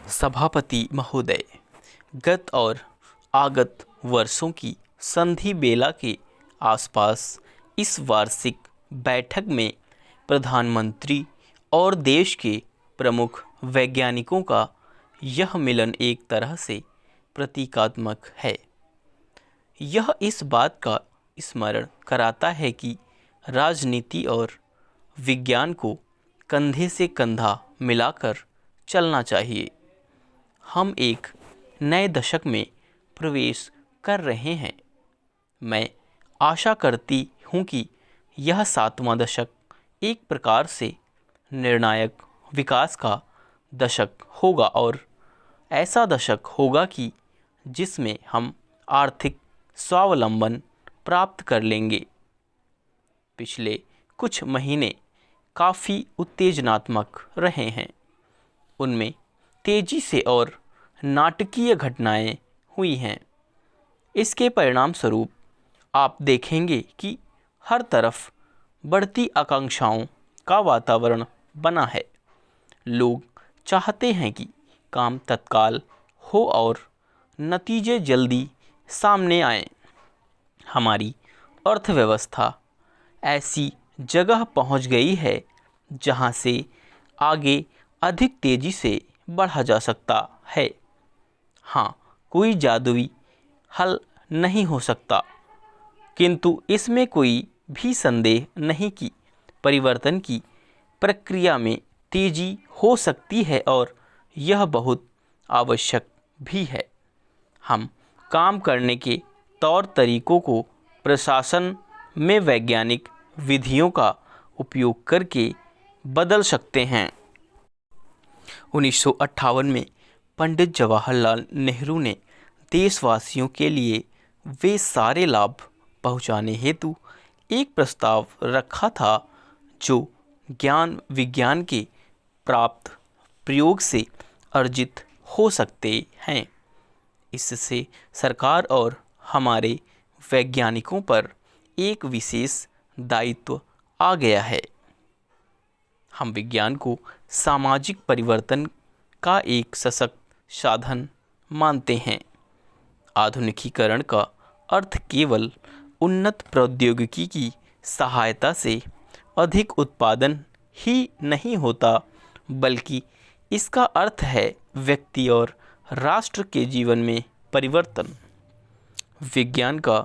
सभापति महोदय, गत और आगत वर्षों की संधि बेला के आसपास इस वार्षिक बैठक में प्रधानमंत्री और देश के प्रमुख वैज्ञानिकों का यह मिलन एक तरह से प्रतीकात्मक है। यह इस बात का स्मरण कराता है कि राजनीति और विज्ञान को कंधे से कंधा मिलाकर चलना चाहिए। हम एक नए दशक में प्रवेश कर रहे हैं। मैं आशा करती हूँ कि यह 7वां दशक एक प्रकार से निर्णायक विकास का दशक होगा और ऐसा दशक होगा कि जिसमें हम आर्थिक स्वावलंबन प्राप्त कर लेंगे। पिछले कुछ महीने काफ़ी उत्तेजनात्मक रहे हैं। उनमें तेजी से और नाटकीय घटनाएं हुई हैं। इसके परिणाम स्वरूप आप देखेंगे कि हर तरफ बढ़ती आकांक्षाओं का वातावरण बना है। लोग चाहते हैं कि काम तत्काल हो और नतीजे जल्दी सामने आएं। हमारी अर्थव्यवस्था ऐसी जगह पहुंच गई है जहां से आगे अधिक तेजी से बढ़ा जा सकता है। हाँ, कोई जादुई हल नहीं हो सकता, किंतु इसमें कोई भी संदेह नहीं कि परिवर्तन की प्रक्रिया में तेजी हो सकती है और यह बहुत आवश्यक भी है। हम काम करने के तौर तरीकों को प्रशासन में वैज्ञानिक विधियों का उपयोग करके बदल सकते हैं। 1958 में पंडित जवाहरलाल नेहरू ने देशवासियों के लिए वे सारे लाभ पहुंचाने हेतु एक प्रस्ताव रखा था जो ज्ञान विज्ञान के प्राप्त प्रयोग से अर्जित हो सकते हैं। इससे सरकार और हमारे वैज्ञानिकों पर एक विशेष दायित्व आ गया है। हम विज्ञान को सामाजिक परिवर्तन का एक सशक्त साधन मानते हैं। आधुनिकीकरण का अर्थ केवल उन्नत प्रौद्योगिकी की सहायता से अधिक उत्पादन ही नहीं होता, बल्कि इसका अर्थ है व्यक्ति और राष्ट्र के जीवन में परिवर्तन। विज्ञान का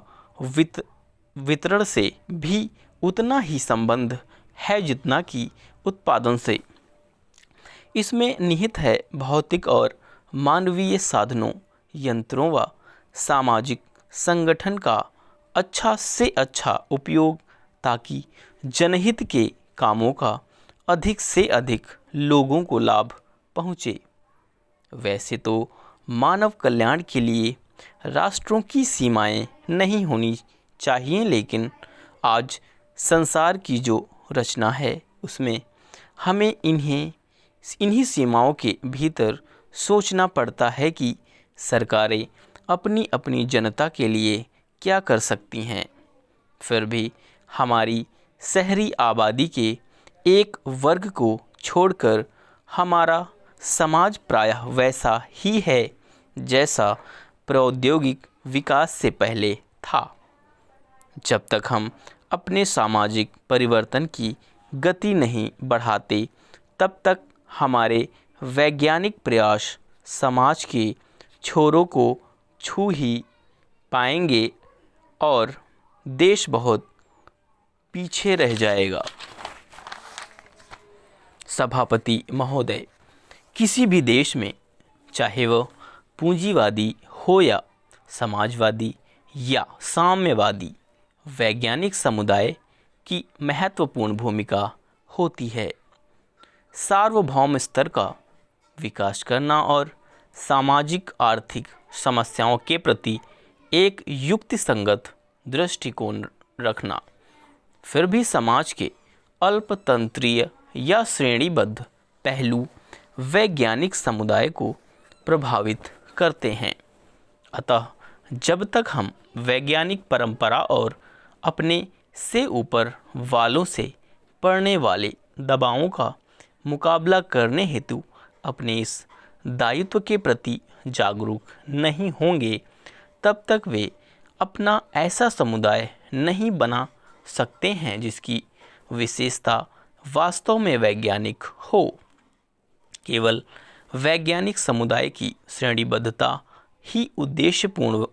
वितरण से भी उतना ही संबंध है जितना कि उत्पादन से। इसमें निहित है भौतिक और मानवीय साधनों, यंत्रों व सामाजिक संगठन का अच्छा से अच्छा उपयोग ताकि जनहित के कामों का अधिक से अधिक लोगों को लाभ पहुँचे। वैसे तो मानव कल्याण के लिए राष्ट्रों की सीमाएं नहीं होनी चाहिए, लेकिन आज संसार की जो रचना है उसमें हमें इन्हीं सीमाओं के भीतर सोचना पड़ता है कि सरकारें अपनी अपनी जनता के लिए क्या कर सकती हैं। फिर भी हमारी शहरी आबादी के एक वर्ग को छोड़कर हमारा समाज प्रायः वैसा ही है जैसा प्रौद्योगिक विकास से पहले था। जब तक हम अपने सामाजिक परिवर्तन की गति नहीं बढ़ाते, तब तक हमारे वैज्ञानिक प्रयास समाज के छोरों को छू ही पाएंगे और देश बहुत पीछे रह जाएगा। सभापति महोदय, किसी भी देश में, चाहे वह पूंजीवादी हो या समाजवादी या साम्यवादी, वैज्ञानिक समुदाय की महत्वपूर्ण भूमिका होती है। सार्वभौम स्तर का विकास करना और सामाजिक आर्थिक समस्याओं के प्रति एक युक्तिसंगत दृष्टिकोण रखना। फिर भी समाज के अल्पतंत्रीय या श्रेणीबद्ध पहलू वैज्ञानिक समुदाय को प्रभावित करते हैं। अतः जब तक हम वैज्ञानिक परंपरा और अपने से ऊपर वालों से पड़ने वाले दबावों का मुकाबला करने हेतु अपने इस दायित्व के प्रति जागरूक नहीं होंगे, तब तक वे अपना ऐसा समुदाय नहीं बना सकते हैं जिसकी विशेषता वास्तव में वैज्ञानिक हो। केवल वैज्ञानिक समुदाय की श्रेणीबद्धता ही उद्देश्यपूर्ण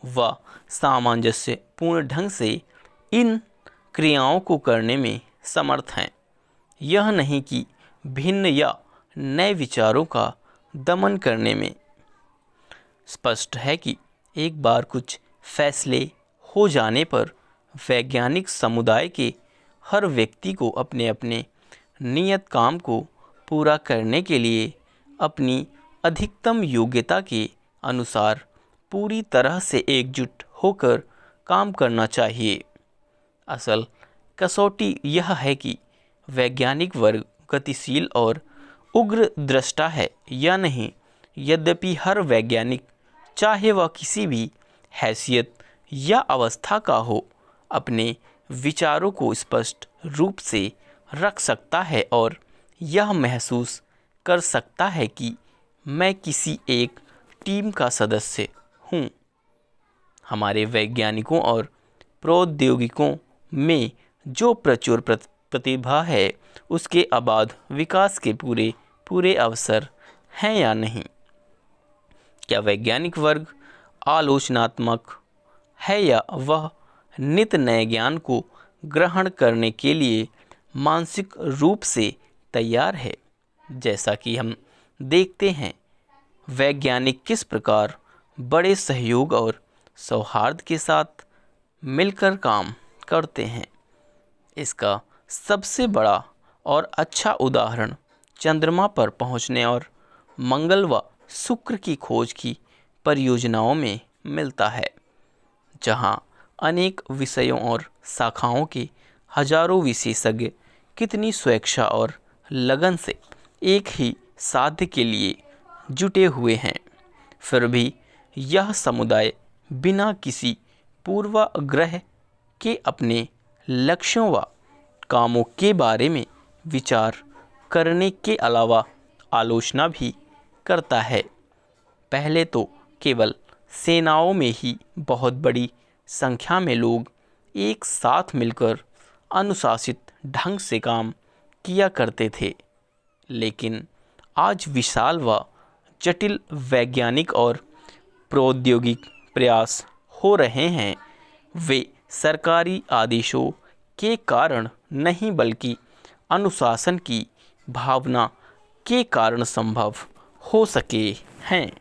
व सामंजस्यपूर्ण ढंग से इन क्रियाओं को करने में समर्थ हैं। यह नहीं कि भिन्न या नए विचारों का दमन करने में। स्पष्ट है कि एक बार कुछ फैसले हो जाने पर वैज्ञानिक समुदाय के हर व्यक्ति को अपने अपने नियत काम को पूरा करने के लिए अपनी अधिकतम योग्यता के अनुसार पूरी तरह से एकजुट होकर काम करना चाहिए। असल कसौटी यह है कि वैज्ञानिक वर्ग गतिशील और उग्र दृष्टा है या नहीं। यद्यपि हर वैज्ञानिक, चाहे वह किसी भी हैसियत या अवस्था का हो, अपने विचारों को स्पष्ट रूप से रख सकता है और यह महसूस कर सकता है कि मैं किसी एक टीम का सदस्य हूँ। हमारे वैज्ञानिकों और प्रौद्योगिकों में जो प्रचुर प्रतिभा है, उसके अबाध विकास के पूरे अवसर हैं या नहीं? क्या वैज्ञानिक वर्ग आलोचनात्मक है या वह नित नए ज्ञान को ग्रहण करने के लिए मानसिक रूप से तैयार है? जैसा कि हम देखते हैं, वैज्ञानिक किस प्रकार बड़े सहयोग और सौहार्द के साथ मिलकर काम करते हैं। इसका सबसे बड़ा और अच्छा उदाहरण चंद्रमा पर पहुंचने और मंगल व शुक्र की खोज की परियोजनाओं में मिलता है, जहां अनेक विषयों और शाखाओं के हजारों विशेषज्ञ कितनी स्वेच्छा और लगन से एक ही साध्य के लिए जुटे हुए हैं। फिर भी यह समुदाय बिना किसी पूर्वाग्रह के अपने लक्ष्यों व कामों के बारे में विचार करने के अलावा आलोचना भी करता है। पहले तो केवल सेनाओं में ही बहुत बड़ी संख्या में लोग एक साथ मिलकर अनुशासित ढंग से काम किया करते थे, लेकिन आज विशाल व जटिल वैज्ञानिक और प्रौद्योगिक प्रयास हो रहे हैं। वे सरकारी आदेशों के कारण नहीं, बल्कि अनुशासन की भावना के कारण संभव हो सके हैं।